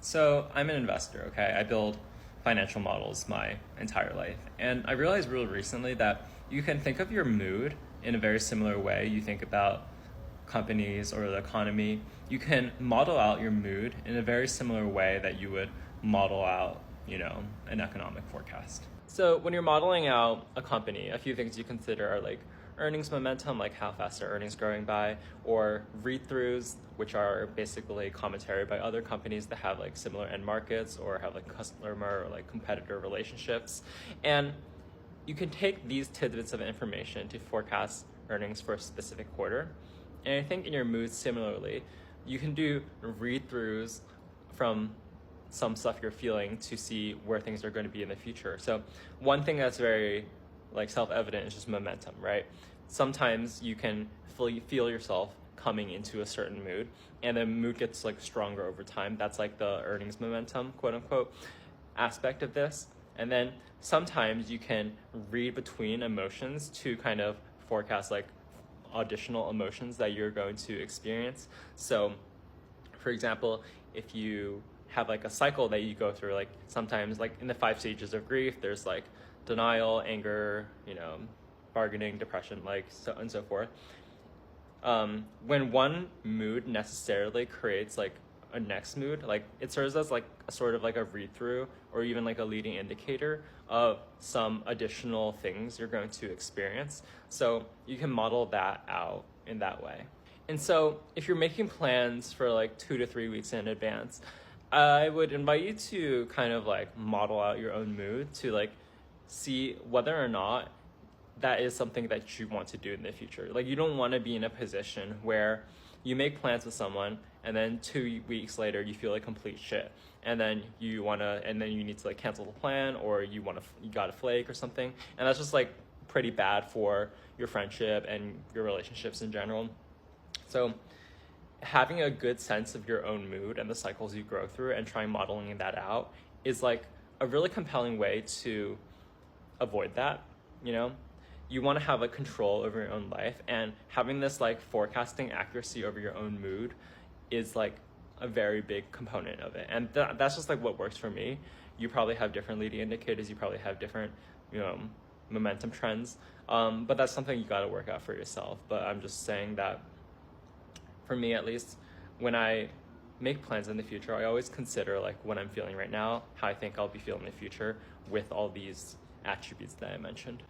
So I'm an investor, okay? I build financial models my entire life. And I realized real recently that you can think of your mood in a very similar way. You think about companies or the economy. You can model out your mood in a very similar way that you would model out, an economic forecast. So when you're modeling out a company, a few things you consider are like earnings momentum, like how fast are earnings growing by, or read-throughs, which are basically commentary by other companies that have like similar end markets or have like customer or like competitor relationships. And you can take these tidbits of information to forecast earnings for a specific quarter. And I think in your mood similarly, you can do read-throughs from some stuff you're feeling to see where things are going to be in the future. So one thing that's very like self-evident is just momentum, right? Sometimes you can feel yourself coming into a certain mood and the mood gets like stronger over time. That's like the earnings momentum, quote unquote, aspect of this. And then sometimes you can read between emotions to kind of forecast like additional emotions that you're going to experience. So for example, if you have like a cycle that you go through, like sometimes like in the 5 stages of grief, there's like denial, anger, bargaining, depression, like so and so forth. When one mood necessarily creates like a next mood, like it serves as like a sort of like a read through or even like a leading indicator of some additional things you're going to experience. So you can model that out in that way. And so if you're making plans for like 2 to 3 weeks in advance, I would invite you to kind of like model out your own mood to like see whether or not that is something that you want to do in the future. Like you don't want to be in a position where you make plans with someone and then 2 weeks later you feel like complete shit. And then you need to like cancel the plan or you got a flake or something. And that's just like pretty bad for your friendship and your relationships in general. So having a good sense of your own mood and the cycles you grow through and trying modeling that out is like a really compelling way to avoid that. You want to have a control over your own life, and having this like forecasting accuracy over your own mood is like a very big component of it. And that's just like what works for me. You probably have different leading indicators, you probably have different momentum trends, but that's something you got to work out for yourself. But I'm just saying that for me, at least, when I make plans in the future, I always consider like what I'm feeling right now, how I think I'll be feeling in the future with all these attributes that I mentioned.